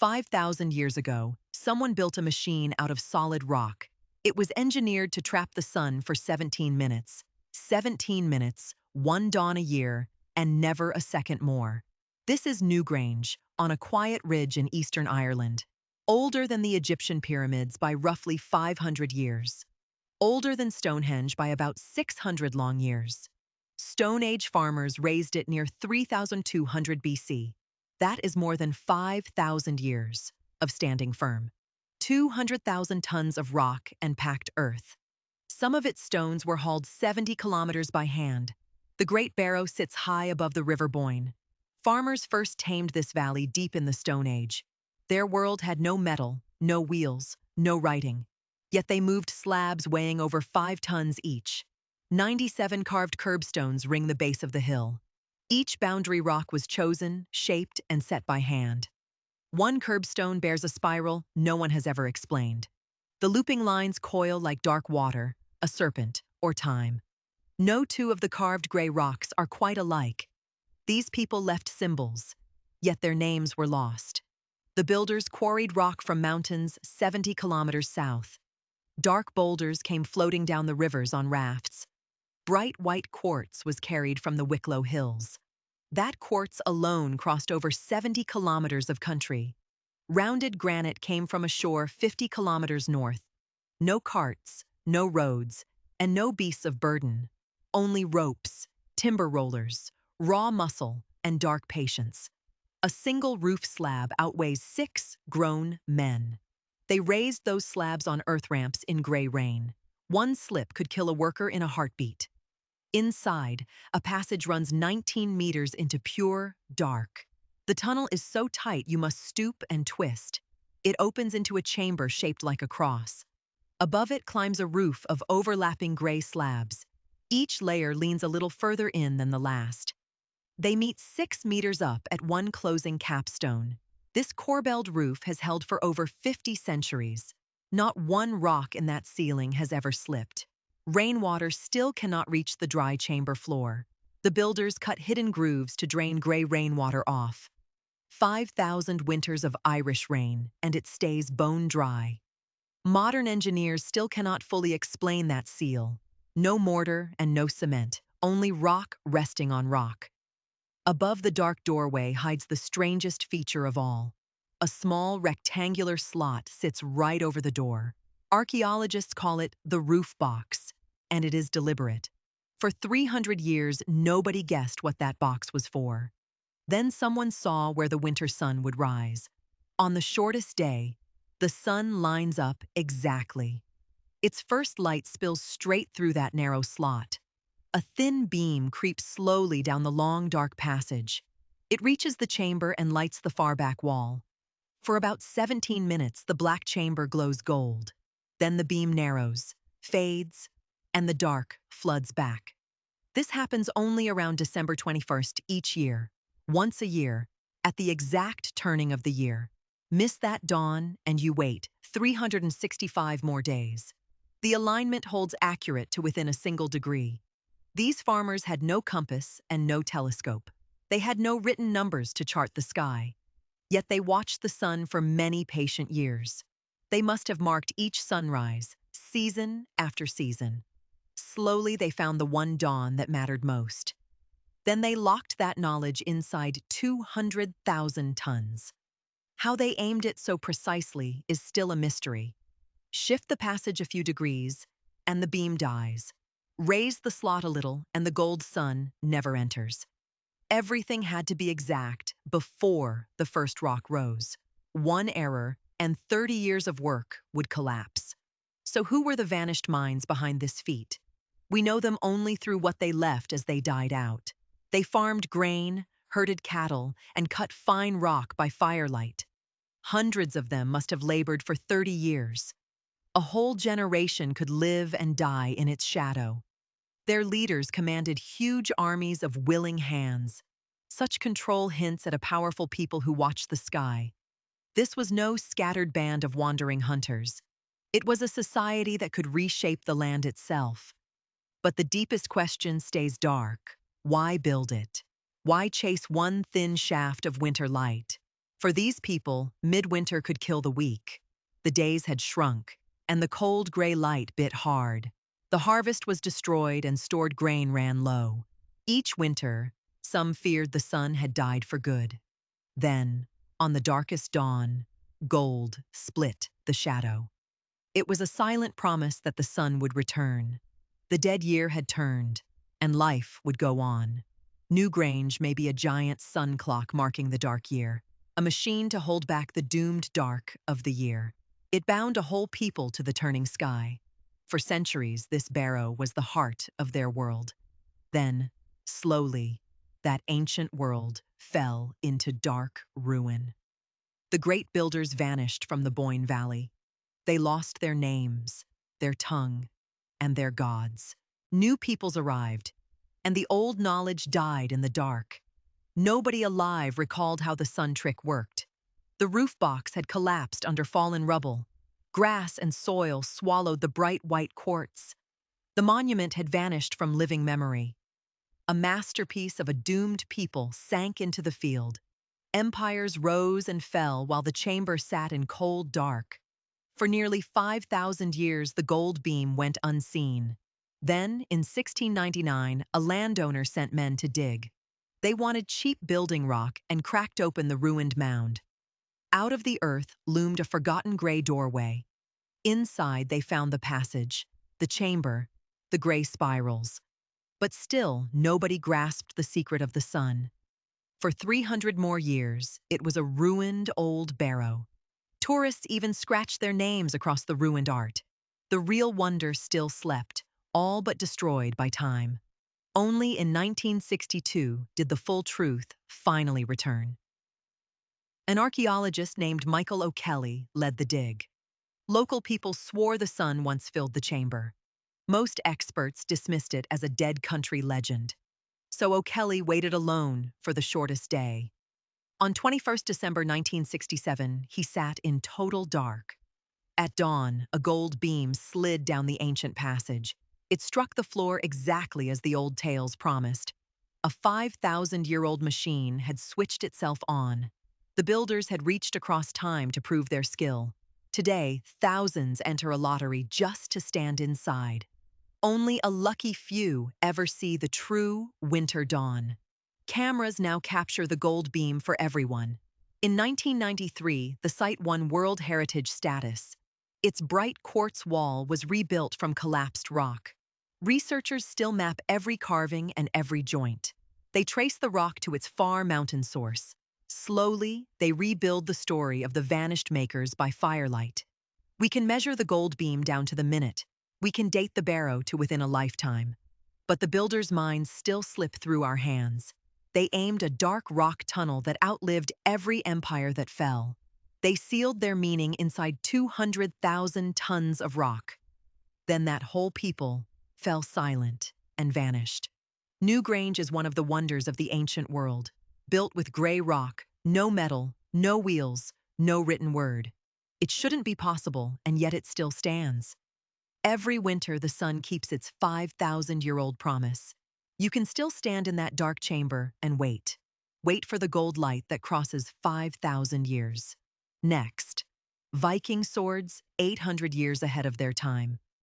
5,000 years ago, someone built a machine out of solid rock. It was engineered to trap the sun for 17 minutes. 17 minutes, one dawn a year, and never a second more. This is Newgrange, on a quiet ridge in eastern Ireland. Older than the Egyptian pyramids by roughly 500 years. Older than Stonehenge by about 600 long years. Stone Age farmers raised it near 3,200 BC. That is more than 5,000 years of standing firm. 200,000 tons of rock and packed earth. Some of its stones were hauled 70 kilometers by hand. The Great Barrow sits high above the River Boyne. Farmers first tamed this valley deep in the Stone Age. Their world had no metal, no wheels, no writing. Yet they moved slabs weighing over 5 tons each. 97 carved curbstones ring the base of the hill. Each boundary rock was chosen, shaped, and set by hand. One curbstone bears a spiral no one has ever explained. The looping lines coil like dark water, a serpent, or time. No two of the carved gray rocks are quite alike. These people left symbols, yet their names were lost. The builders quarried rock from mountains 70 kilometers south. Dark boulders came floating down the rivers on rafts. Bright white quartz was carried from the Wicklow Hills. That quartz alone crossed over 70 kilometers of country. Rounded granite came from a shore 50 kilometers north. No carts, no roads, and no beasts of burden. Only ropes, timber rollers, raw muscle, and dark patience. A single roof slab outweighs 6 grown men. They raised those slabs on earth ramps in gray rain. One slip could kill a worker in a heartbeat. Inside, a passage runs 19 meters into pure dark. The tunnel is so tight you must stoop and twist. It opens into a chamber shaped like a cross. Above it climbs a roof of overlapping gray slabs. Each layer leans a little further in than the last. They meet 6 meters up at one closing capstone. This corbelled roof has held for over 50 centuries. Not one rock in that ceiling has ever slipped. Rainwater still cannot reach the dry chamber floor. The builders cut hidden grooves to drain gray rainwater off. 5,000 winters of Irish rain, and it stays bone dry. Modern engineers still cannot fully explain that seal. No mortar and no cement, only rock resting on rock. Above the dark doorway hides the strangest feature of all. A small rectangular slot sits right over the door. Archaeologists call it the roof box, and it is deliberate. For 300 years, nobody guessed what that box was for. Then someone saw where the winter sun would rise. On the shortest day, the sun lines up exactly. Its first light spills straight through that narrow slot. A thin beam creeps slowly down the long, dark passage. It reaches the chamber and lights the far back wall. For about 17 minutes, the black chamber glows gold. Then the beam narrows, fades, and the dark floods back. This happens only around December 21st each year, once a year, at the exact turning of the year. Miss that dawn, and you wait 365 more days. The alignment holds accurate to within a single degree. These farmers had no compass and no telescope. They had no written numbers to chart the sky. Yet they watched the sun for many patient years. They must have marked each sunrise, season after season. Slowly they found the one dawn that mattered most. Then they locked that knowledge inside 200,000 tons. How they aimed it so precisely is still a mystery. Shift the passage a few degrees, and the beam dies. Raise the slot a little, and the gold sun never enters. Everything had to be exact before the first rock rose. One error, and 30 years of work would collapse. So who were the vanished minds behind this feat? We know them only through what they left as they died out. They farmed grain, herded cattle, and cut fine rock by firelight. Hundreds of them must have labored for 30 years. A whole generation could live and die in its shadow. Their leaders commanded huge armies of willing hands. Such control hints at a powerful people who watched the sky. This was no scattered band of wandering hunters. It was a society that could reshape the land itself. But the deepest question stays dark. Why build it? Why chase one thin shaft of winter light? For these people, midwinter could kill the weak. The days had shrunk, and the cold gray light bit hard. The harvest was destroyed and stored grain ran low. Each winter, some feared the sun had died for good. Then, on the darkest dawn, gold split the shadow. It was a silent promise that the sun would return. The dead year had turned, and life would go on. Newgrange may be a giant sun clock marking the dark year, a machine to hold back the doomed dark of the year. It bound a whole people to the turning sky. For centuries, this barrow was the heart of their world. Then, slowly, that ancient world fell into dark ruin. The great builders vanished from the Boyne Valley. They lost their names, their tongue, and their gods. New peoples arrived, and the old knowledge died in the dark. Nobody alive recalled how the sun trick worked. The roof box had collapsed under fallen rubble. Grass and soil swallowed the bright white quartz. The monument had vanished from living memory. A masterpiece of a doomed people sank into the field. Empires rose and fell while the chamber sat in cold dark. For nearly 5,000 years, the gold beam went unseen. Then, in 1699, a landowner sent men to dig. They wanted cheap building rock and cracked open the ruined mound. Out of the earth loomed a forgotten gray doorway. Inside, they found the passage, the chamber, the gray spirals. But still, nobody grasped the secret of the sun. For 300 more years, it was a ruined old barrow. Tourists even scratched their names across the ruined art. The real wonder still slept, all but destroyed by time. Only in 1962 did the full truth finally return. An archaeologist named Michael O'Kelly led the dig. Local people swore the sun once filled the chamber. Most experts dismissed it as a dead country legend. So O'Kelly waited alone for the shortest day. On 21st December 1967, he sat in total dark. At dawn, a gold beam slid down the ancient passage. It struck the floor exactly as the old tales promised. A 5,000-year-old machine had switched itself on. The builders had reached across time to prove their skill. Today, thousands enter a lottery just to stand inside. Only a lucky few ever see the true winter dawn. Cameras now capture the gold beam for everyone. In 1993, the site won World Heritage status. Its bright quartz wall was rebuilt from collapsed rock. Researchers still map every carving and every joint. They trace the rock to its far mountain source. Slowly, they rebuild the story of the vanished makers by firelight. We can measure the gold beam down to the minute. We can date the barrow to within a lifetime. But the builders' minds still slip through our hands. They aimed a dark rock tunnel that outlived every empire that fell. They sealed their meaning inside 200,000 tons of rock. Then that whole people fell silent and vanished. Newgrange is one of the wonders of the ancient world. Built with gray rock, no metal, no wheels, no written word. It shouldn't be possible, and yet it still stands. Every winter, the sun keeps its 5,000-year-old promise. You can still stand in that dark chamber and wait. Wait for the gold light that crosses 5,000 years. Next, Viking swords 800 years ahead of their time.